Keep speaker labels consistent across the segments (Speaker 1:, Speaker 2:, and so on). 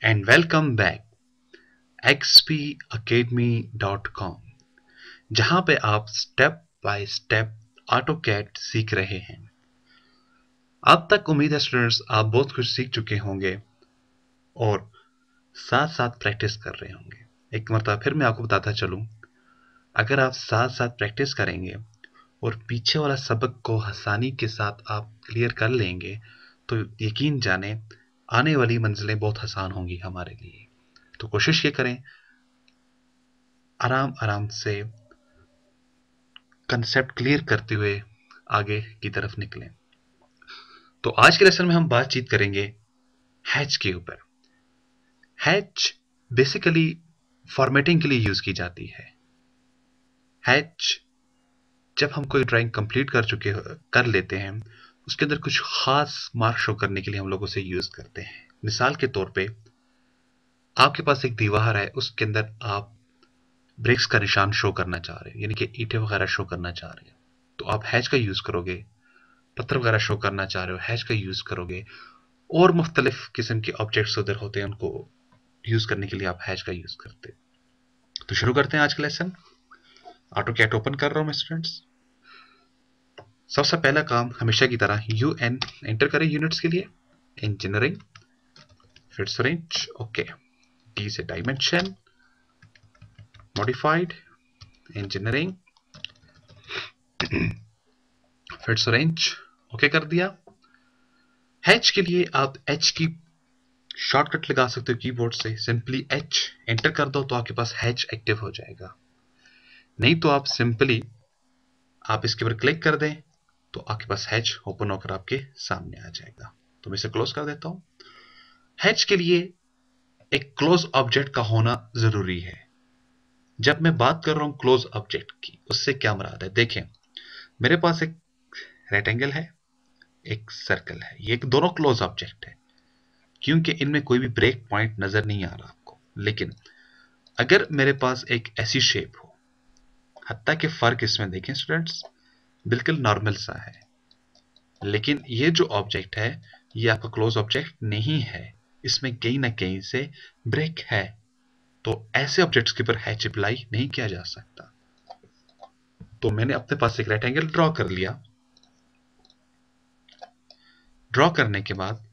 Speaker 1: and welcome back xpacademy.com, जहां पे आप स्टेप बाय स्टेप ऑटोकैड सीख रहे हैं। अब तक उम्मीद है स्टूडेंट्स आप बहुत कुछ सीख चुके होंगे और साथ साथ प्रैक्टिस कर रहे होंगे। एक मरतबा फिर मैं आपको बताता चलूं, अगर आप साथ साथ प्रैक्टिस करेंगे और पीछे वाला सबक को आसानी के साथ आप क्लियर कर लेंगे तो यकीन जाने आने वाली मंजिलें बहुत आसान होंगी हमारे लिए। तो कोशिश ये करें, आराम आराम से कंसेप्ट क्लियर करते हुए आगे की तरफ निकलें। तो आज के लेसन में हम बातचीत करेंगे हैच के ऊपर। हैच बेसिकली फॉर्मेटिंग के लिए यूज की जाती है। हैच जब हम कोई ड्राइंग कंप्लीट कर लेते हैं, उसके अंदर कुछ खास मार्क शो करने के लिए हम लोग उसे यूज करते हैं। मिसाल के तौर पे आपके पास एक दीवार है, उसके अंदर आप ब्रिक्स का निशान शो करना चाह रहे हैं, यानी कि ईंटें वगैरह शो करना चाह रहे हैं, तो आप हैच का यूज करोगे। पत्थर वगैरह शो करना चाह रहे हो, हैच का यूज करोगे। और मुख्तलिफ किस्म के ऑब्जेक्ट्स उधर होते हैं, उनको यूज करने के लिए आप हैच का यूज करते हैं। तो शुरू करते हैं आज का लेसन। ऑटोकैड ओपन कर रहा हूं मैं स्टूडेंट्स। सबसे पहला काम हमेशा की तरह UN एंटर करें यूनिट्स के लिए। इंजीनियरिंग, फिर रेंज, ओके। डी से डायमेंशन, मॉडिफाइड, इंजीनियरिंग, फिर रेंज, ओके कर दिया। हैच के लिए आप एच की शॉर्टकट लगा सकते हो कीबोर्ड से। सिंपली एच एंटर कर दो तो आपके पास हैच एक्टिव हो जाएगा। नहीं तो आप सिंपली आप इसके ऊपर क्लिक कर दें तो आपके पास हैच ओपन होकर आपके सामने आ जाएगा। तो मैं इसे क्लोज कर देता हूं। हैच के लिए एक क्लोज ऑब्जेक्ट का होना जरूरी है। जब मैं बात कर रहा हूं क्लोज ऑब्जेक्ट की, उससे क्या मुराद है? देखें, मेरे पास एक रेक्टेंगल है, एक सर्कल है, ये दोनों क्लोज ऑब्जेक्ट है क्योंकि इनमें कोई भी ब्रेक पॉइंट नजर नहीं आ रहा आपको। लेकिन अगर मेरे पास एक ऐसी शेप हो, हत्ता कि फर्क इसमें देखें स्टूडेंट्स, बिल्कुल नॉर्मल सा है, लेकिन ये जो ऑब्जेक्ट है ये आपका क्लोज ऑब्जेक्ट नहीं है, इसमें कहीं ना कहीं से ब्रेक है। तो ऐसे ऑब्जेक्ट्स के ऊपर हैच अप्लाई नहीं किया जा सकता। तो मैंने अपने पास एक रेक्टेंगल ड्रॉ कर लिया। ड्रॉ करने के बाद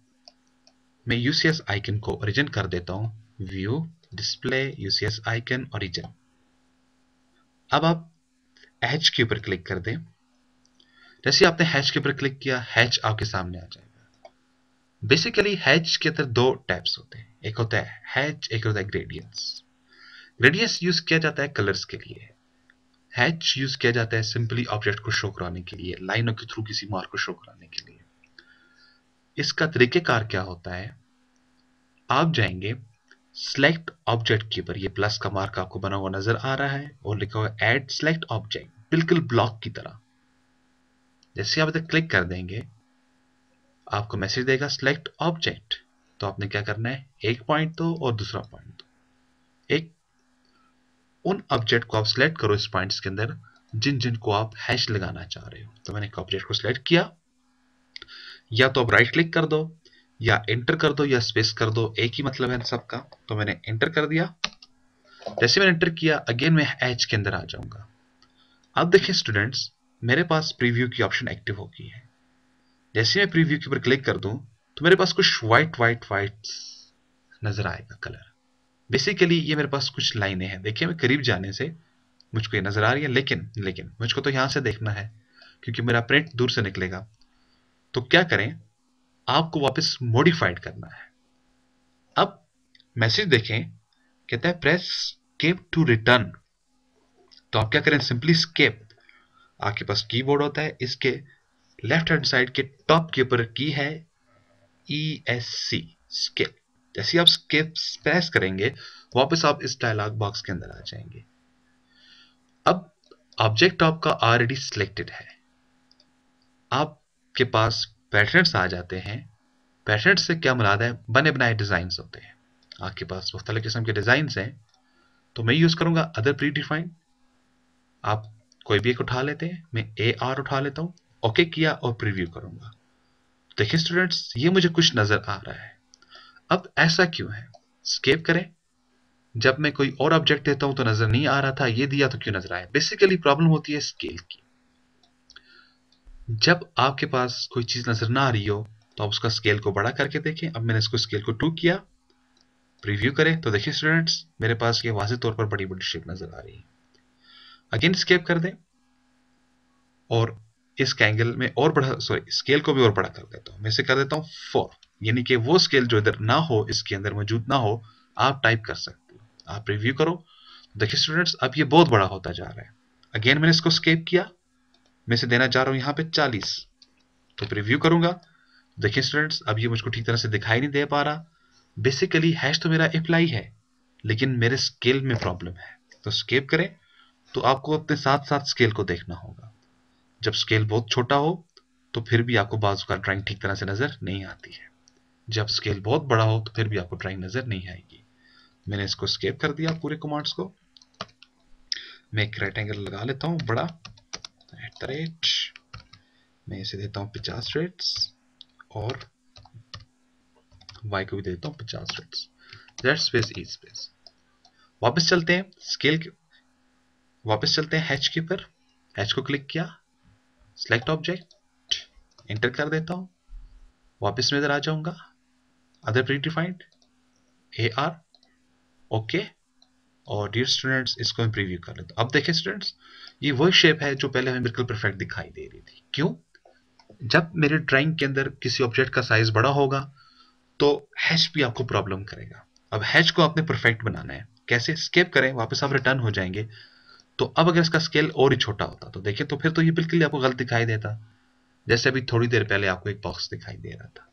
Speaker 1: मैं यूसीएस आइकन को ओरिजिन कर देता हूं। View, display, UCS icon, origin. अब आप हैच के ऊपर क्लिक कर दें। जैसे आपने हैच के ऊपर क्लिक किया, हैच आपके सामने आ जाएगा। बेसिकली हैच के अंदर दो टाइप्स होते हैं, एक होता है हैच, एक होता है ग्रेडियंट्स। ग्रेडियंट्स यूज किया जाता है कलर्स के लिए, हैच यूज किया जाता है सिंपली ऑब्जेक्ट को शो कराने के लिए, लाइनों के थ्रू किसी मार्क को शो कराने के लिए। इसका तरीकेकार क्या होता है? आप जाएंगे सिलेक्ट ऑब्जेक्ट के ऊपर, ये प्लस का मार्क आपको बना हुआ नजर आ रहा है और लिखा हुआ ऐड सिलेक्ट ऑब्जेक्ट, बिल्कुल ब्लॉक की तरह। जैसे आप इधर क्लिक कर देंगे, आपको मैसेज देगा सिलेक्ट ऑब्जेक्ट। तो आपने क्या करना है, एक पॉइंट दो और दूसरा पॉइंट दो। एक उन ऑब्जेक्ट को आप सिलेक्ट करो इस पॉइंट्स के अंदर जिन जिन को आप हैश लगाना चाह रहे हो। तो मैंने एक ऑब्जेक्ट को सिलेक्ट किया, या तो आप राइट क्लिक कर दो, या एंटर कर दो, या स्पेस कर दो, एक ही मतलब है सबका। तो मैंने एंटर कर दिया। जैसे मैंने एंटर किया, अगेन मैं हैच के अंदर आ जाऊंगा। अब देखिए स्टूडेंट्स, मेरे पास प्रीव्यू की ऑप्शन एक्टिव हो गई है। जैसे मैं प्रीव्यू के ऊपर क्लिक कर दूं तो मेरे पास कुछ व्हाइट नजर आएगा कलर। बेसिकली ये मेरे पास कुछ लाइनें हैं। देखिए, मैं करीब जाने से मुझको ये नजर आ रही है, लेकिन मुझको तो यहां से देखना है क्योंकि मेरा प्रिंट दूर से निकलेगा। तो क्या करें, आपको वापस मॉडिफाइड करना है। अब मैसेज देखें, कहता है प्रेस स्केप टू रिटर्न। तो आप क्या करें, सिंपली स्केप, आपके पास कीबोर्ड होता है, इसके लेफ्ट हैंड साइड के टॉप के ऊपर की है ESC, स्केप। जैसे आप स्केप प्रेस करेंगे, वापस आप इस डायलॉग बॉक्स के अंदर आ जाएंगे। अब ऑब्जेक्ट आपका ऑलरेडी सिलेक्टेड है, आपके पास पैटर्न्स आ जाते हैं। पैटर्न से क्या मुराद है, बने बनाए डिजाइन होते हैं। आपके पास मुख्तलिफ किस्म के डिजाइन हैं, तो मैं यूज करूंगा अदर प्री डिफाइंड। आप कोई भी एक उठा लेते हैं, मैं AR उठा लेता हूं, ओके किया और प्रीव्यू करूंगा। देखिए स्टूडेंट्स, ये मुझे कुछ नजर आ रहा है। अब ऐसा क्यों है? स्केप करें। जब मैं कोई और ऑब्जेक्ट देता हूं तो नजर नहीं आ रहा था, ये दिया तो क्यों नजर आया? बेसिकली प्रॉब्लम होती है स्केल की। जब आपके पास कोई चीज नजर ना आ रही हो तो आप उसका स्केल को बड़ा करके देखें। अब मैंने इसको स्केल को 2 किया, प्रीव्यू करें तो देखिए स्टूडेंट्स, मेरे पास ये वाज़ेह तौर पर बड़ी बड़ी शेप नजर आ रही है। अगेन स्केप कर दें और इस एंगल में और बड़ा, सॉरी स्केल को भी और बड़ा कर देता हूं। मैं इसे कर देता हूं 4, यानी कि वो स्केल जो इधर ना हो, इसके अंदर मौजूद ना हो, आप टाइप कर सकते हो। आप रिव्यू करो, देखिए स्टूडेंट्स अब ये बहुत बड़ा होता जा रहा है। अगेन मैंने इसको स्केप किया, मैं इसे देना चाह रहा हूं यहां पे 40, तो प्रीव्यू करूंगा। देखिए स्टूडेंट्स अब ये मुझको ठीक तरह से दिखाई नहीं दे पा रहा। बेसिकली हैश तो मेरा अप्लाई है, लेकिन मेरे स्केल में प्रॉब्लम है। तो स्केप करें तो आपको अपने साथ साथ स्केल को देखना होगा। जब स्केल बहुत छोटा हो तो फिर भी आपको बाजू का ड्राइंग ठीक तरह से नजर नहीं आती है। जब स्केल बहुत बड़ा हो तो फिर भी आपको ड्राइंग नजर नहीं आएगी। मैंने इसको स्केप कर दिया पूरे कमांड्स को। मैं एक राइट एंगल लगा लेता हूं बड़ा, एट द रेट, मैं इसे देता हूं 50 रेट्स और y को भी दे देता हूं 50 रेट्स। जेड स्पेस ई स्पेस। वापस चलते हैं स्केल के, वापस चलते हैं हैच के पर। हैच को क्लिक किया, सिलेक्ट ऑब्जेक्ट, एंटर कर देता हूं, वापस में इधर आ जाऊंगा, other pre defined, A R, okay, और डियर स्टूडेंट्स इसको मैं प्रीव्यू कर लेता हूं। अब देखिए स्टूडेंट्स, ये वही शेप है जो पहले हमें बिल्कुल परफेक्ट दिखाई दे रही थी। क्यों? जब मेरे ड्राइंग के अंदर किसी ऑब्जेक्ट का साइज बड़ा होगा तो हैच भी आपको प्रॉब्लम करेगा। अब हैच को आपने परफेक्ट बनाना है। कैसे? स्केप करें, वापस आप रिटर्न हो जाएंगे। तो अब अगर इसका स्केल और ही छोटा होता तो देखिए, तो फिर तो ये बिल्कुल आपको गलत दिखाई देता, जैसे अभी थोड़ी देर पहले आपको एक बॉक्स दिखाई दे रहा था।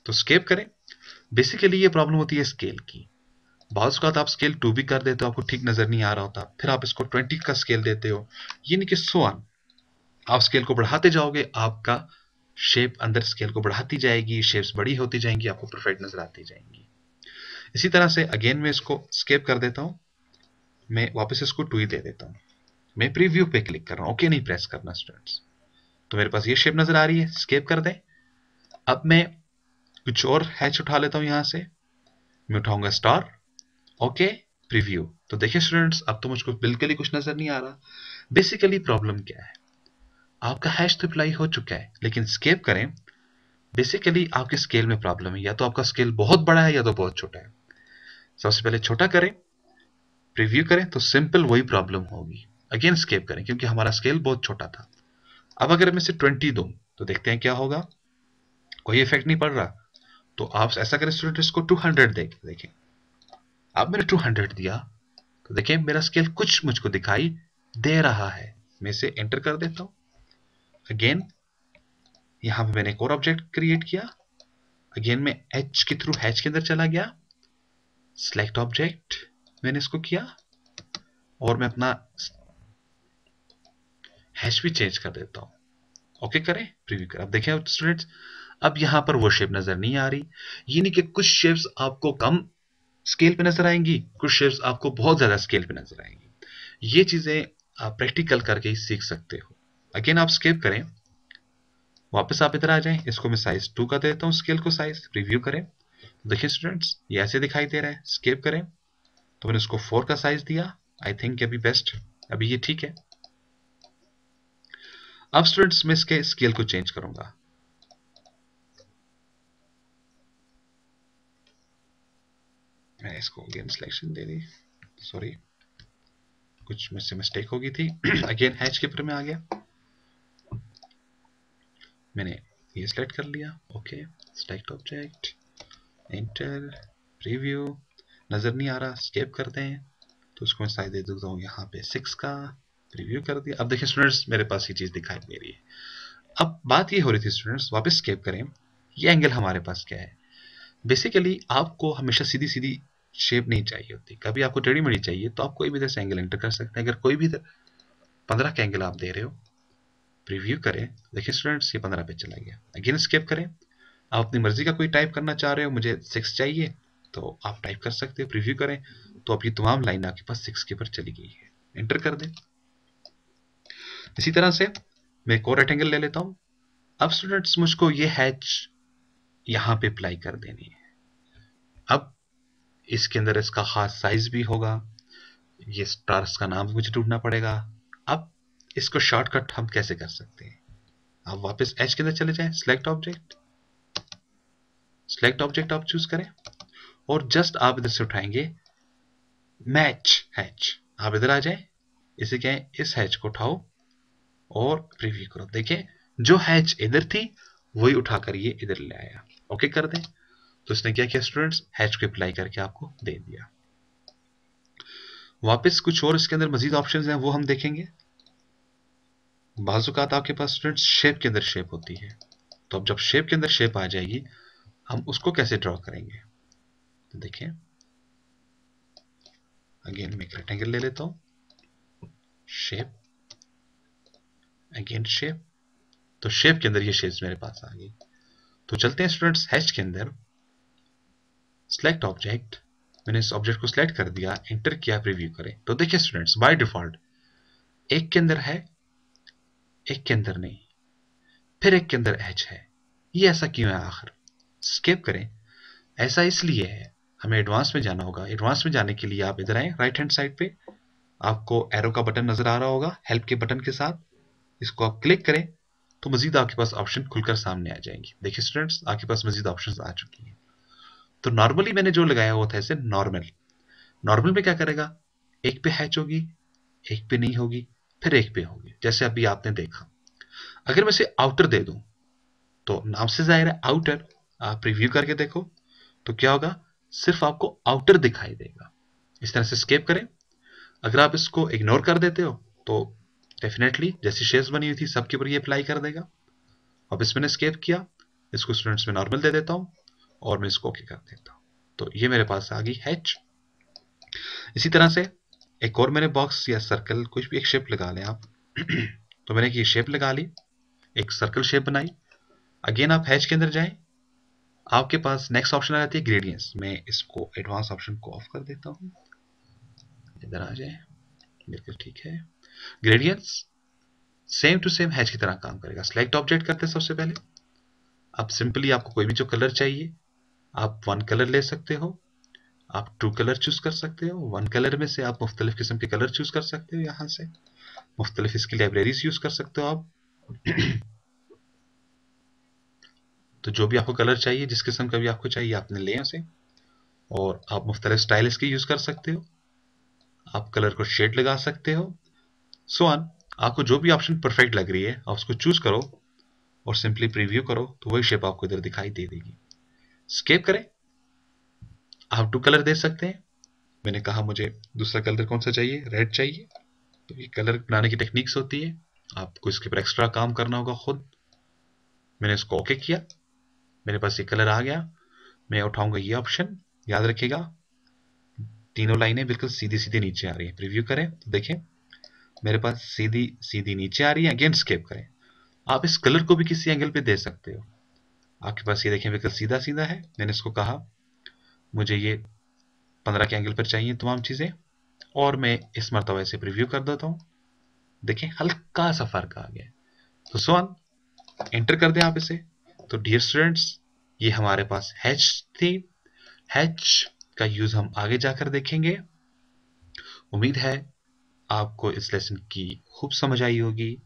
Speaker 1: तो स्केप करें। बेसिकली ये प्रॉब्लम होती है स्केल की। बहुत बात आप स्केल 2 भी कर देते हो, आपको ठीक नजर नहीं आ रहा होता, फिर आप इसको 20 का स्केल देते हो, यानी कि सो ऑन। आप स्केल को बढ़ाते जाओगे, आपका शेप अंदर स्केल को बढ़ाती जाएगी, शेप्स बड़ी होती जाएंगी, आपको परफेक्ट नजर आती जाएंगी। इसी तरह से अगेन मैं इसको स्केप कर देता हूं, मैं वापस इसको 2 ही दे देता हूं, मैं प्रीव्यू पे क्लिक कर रहा हूं, ओके नहीं प्रेस करना स्टूडेंट्स। तो मेरे पास ये शेप नजर आ रही है, स्केप कर दें। अब मैं कुछ और हैच उठा लेता हूं, यहां से मैं उठाऊंगा स्टार, ओके, प्रीव्यू। तो देखिए स्टूडेंट्स अब तो मुझको बिल्कुल ही कुछ नजर नहीं आ रहा। बेसिकली प्रॉब्लम क्या है? आपका हैश तो अप्लाई हो चुका है, लेकिन स्केप करें, बेसिकली आपके स्केल में प्रॉब्लम है। या तो आपका स्केल बहुत बड़ा है या तो बहुत छोटा है। सबसे पहले छोटा करें, प्रीव्यू करें, तो सिंपल वही प्रॉब्लम होगी। अगेन स्केप करें क्योंकि हमारा स्केल बहुत छोटा था। अब अगर मैं इसे 20 दूं तो देखते हैं क्या होगा। कोई इफेक्ट नहीं पड़ रहा। तो आप ऐसा करें स्टूडेंट, इसको 200 देखें। अब मैंने 200 दिया तो देखिए मेरा स्केल कुछ मुझको दिखाई दे रहा है। मैं इसे एंटर कर देता हूं। अगेन यहां पे मैंने एक और ऑब्जेक्ट क्रिएट किया। अगेन मैं एच के थ्रू हैच के अंदर चला गया, सिलेक्ट ऑब्जेक्ट मैंने इसको किया और मैं अपना हैश भी चेंज कर देता हूं। ओके करें, प्रीव्यू करें। अब देखें स्टूडेंट्स, अब यहां पर वो शेप नजर नहीं आ रही। यानी कि कुछ शेप्स आपको कम स्केल पे नजर आएंगी, कुछ शेप्स आपको बहुत ज्यादा स्केल पे नजर आएंगी। ये चीजें आप प्रैक्टिकल करके ही सीख सकते हो। अगेन आप स्केप करें, वापस आप इधर आ जाएं, इसको मैं साइज 2 का देता हूं, स्केल को साइज, प्रीव्यू करें। देखिए स्टूडेंट्स ये ऐसे दिखाई दे रहा है। स्केप करें तो मैंने उसको 4 का साइज दिया। आई थिंक अभी बेस्ट, अभी ये ठीक है। अब स्टूडेंट्स मैं इसके स्केल को चेंज करूंगा। मैंने इसको अगेन सिलेक्शन दे दी, सॉरी कुछ मुझसे मिस्टेक हो गई थी। अगेन हैच के ऊपर में आ गया, मैंने ये सिलेक्ट कर लिया, okay, select object, enter, preview, नजर नहीं आ रहा, स्केप करते हैं। तो उसको मैं साइज दे देता हूँ यहाँ पे 6 का, प्रीव्यू कर दिया। अब देखिए स्टूडेंट्स मेरे पास ये चीज दिखाई दे रही है। अब बात ये हो रही थी स्टूडेंट्स, वापस स्केप करें, ये एंगल हमारे पास क्या है? बेसिकली आपको हमेशा सीधी सीधी शेप नहीं चाहिए होती, कभी आपको टेढ़ी मेढ़ी चाहिए, तो आप कोई भी इधर से एंगल एंटर कर सकते हैं। अगर कोई भी 15 का एंगल आप दे रहे हो, प्रीव्यू करें, देखिए स्टूडेंट्स ये 15 पे चला गया। अगेन स्केप करें, आप अपनी मर्जी का कोई टाइप करना चाह रहे हो, मुझे 6 चाहिए तो आप टाइप कर सकते हो, प्रीव्यू करें तो अब ये तमाम लाइन आपके पास 6 के ऊपर चली गई है। एंटर कर दें। इसी तरह से मैं एक और रेक्टेंगल ले लेता हूं। अब स्टूडेंट्स मुझको ये हैच यहां पे अप्लाई कर देनी है। अब इसके अंदर इसका खास साइज भी होगा, ये स्टार्स का नाम भी मुझे ढूंढना पड़ेगा। अब इसको शॉर्टकट हम कैसे कर सकते हैं? आप वापस एच के अंदर चले जाएं, सिलेक्ट ऑब्जेक्ट आप चूज करें और जस्ट आप इधर से उठाएंगे मैच हैच। आप इधर आ जाए, इसे क्या है, इस हैच को उठाओ और प्रीव्यू करो। देखिए जो हैच इधर थी वही उठाकर ये इधर ले आया। ओके कर दें, तो इसने क्या किया स्टूडेंट्स, हैच को अप्लाई करके आपको दे दिया। वापस कुछ और इसके अंदर मजीद ऑप्शंस हैं, वो हम देखेंगे। बाजुकात आपके पास स्टूडेंट्स शेप के अंदर शेप होती है, तो अब जब शेप के अंदर शेप आ जाएगी हम उसको कैसे ड्रॉ करेंगे? तो देखिए अगेन मैं एक रेक्टेंगल ले लेता हूं, शेप, अगेन शेप, तो शेप के अंदर ये शेप्स मेरे पास आ गई। तो चलते हैं स्टूडेंट्स हैच के अंदर, सिलेक्ट ऑब्जेक्ट, मैंने इस ऑब्जेक्ट को सिलेक्ट कर दिया, एंटर किया, प्रीव्यू करें। तो देखिए स्टूडेंट्स बाय डिफॉल्ट एक के अंदर है, एक के अंदर नहीं, फिर एक के अंदर एच है। ये ऐसा क्यों है आखिर? स्किप करें। ऐसा इसलिए है, हमें एडवांस में जाना होगा। एडवांस में जाने के लिए आप इधर आए, राइट हैंड साइड पे आपको एरो का बटन नजर आ रहा होगा हेल्प के बटन के साथ, इसको आप क्लिक करें तो मजीद आपके पास ऑप्शन खुलकर सामने आ जाएंगे। देखिए स्टूडेंट्स आपके पास मजीद ऑप्शंस आ चुकी हैं। तो नॉर्मली मैंने जो लगाया हुआ था इसे नॉर्मल, नॉर्मल में क्या करेगा, एक पे हैच होगी, एक पे नहीं होगी, फिर एक पे होगी, जैसे अभी आपने देखा। अगर मैं इसे आउटर दे दूं तो नाम से जाहिर है आउटर, आप रिव्यू करके देखो तो क्या होगा, सिर्फ आपको आउटर दिखाई देगा। इस तरह से स्केप करें। अगर आप इसको इग्नोर कर देते हो तो डेफिनेटली जैसी शेप्स बनी हुई थी सबके ऊपर ये अप्लाई कर देगा। अब इसमें मैंने स्केप किया, इसको स्टूडेंट्स में नॉर्मल दे देता हूं और मैं इसको ओके कर देता हूं, तो ये मेरे पास आ गई हैच। इसी तरह से एक और मैंने बॉक्स या सर्कल कुछ भी एक शेप लगा लें आप तो मैंने ये शेप लगा ली, एक सर्कल शेप बनाई। अगेन आप हैच के अंदर जाएं, आपके पास नेक्स्ट ऑप्शन आ जाती है ग्रेडियंट्स। मैं इसको एडवांस ऑप्शन को ऑफ कर देता हूं, इधर आ जाए, बिल्कुल ठीक है। Gradients same to same hatch की तरह काम करेगा। सिलेक्ट ऑब्जेक्ट करते हैं सबसे पहले, आप सिंपली आपको कोई भी जो कलर चाहिए आप वन कलर ले सकते हो, आप टू कलर चूज कर सकते हो। वन कलर में से आप मुख्तलिफ किस्म के कलर चूज कर सकते हो, यहां से मुख्तलिफ इसकी लाइब्रेरीज यूज कर सकते हो आप तो जो भी आपको कलर चाहिए, जिस किस्म का भी आपको चाहिए आपने ले उसे, और आप मुख्तलिफ स्टाइल इसके यूज कर सकते हो। आप कलर को शेड लगा सकते हो, सो ऑन। आपको जो भी ऑप्शन परफेक्ट लग रही है आप उसको चूज करो और सिंपली प्रीव्यू करो तो वही शेप आपको इधर दिखाई दे देगी। स्केप करें, आप टू कलर दे सकते हैं। मैंने कहा मुझे दूसरा कलर कौन सा चाहिए, रेड चाहिए, तो ये कलर बनाने की टेक्निक्स होती है, आपको इसके ऊपर एक्स्ट्रा काम करना होगा खुद। मैंने इसको ओके किया, मेरे पास ये कलर आ गया। मैं उठाऊंगा ये ऑप्शन, याद रखिएगा तीनों लाइनें बिल्कुल सीधी सीधी नीचे आ रही है। प्रीव्यू करें तो देखें मेरे पास सीधी सीधी नीचे आ रही है। अगेन स्केप करें, आप इस कलर को भी किसी एंगल पे दे सकते हो। आपके पास ये देखें बिल्कुल सीधा सीधा है। मैंने इसको कहा मुझे ये 15 के एंगल पर चाहिए तमाम चीजें, और मैं इस मरतबा से प्रीव्यू कर देता हूं। देखें हल्का सा फर्क आ गया। तो सो ऑन, एंटर कर दें आप इसे। तो डियर स्टूडेंट्स ये हमारे पास हैच थी। हैच का यूज हम आगे जाकर देखेंगे। उम्मीद है आपको इस लेसन की खूब समझ आई होगी।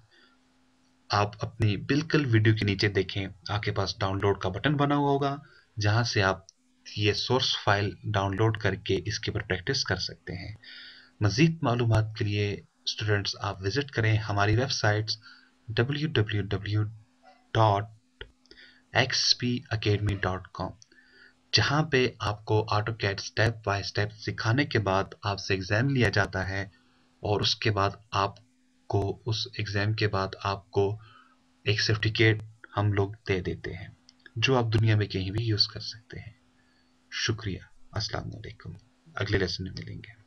Speaker 1: आप अपनी बिल्कुल वीडियो के नीचे देखें, आपके पास डाउनलोड का बटन बना हुआ होगा जहां से आप ये सोर्स फाइल डाउनलोड करके इसके ऊपर प्रैक्टिस कर सकते हैं। मजीद मालूमात के लिए स्टूडेंट्स आप विजिट करें हमारी वेबसाइट्स www.xpacademy.com, जहां पे आपको ऑटोकैड स्टेप बाय स्टेप सिखाने के बाद आपसे एग्जाम लिया जाता है, और उसके बाद आपको उस एग्जाम के बाद आपको एक सर्टिफिकेट हम लोग दे देते हैं जो आप दुनिया में कहीं भी यूज कर सकते हैं। शुक्रिया, अस्सलाम वालेकुम, अगले लेसन में मिलेंगे।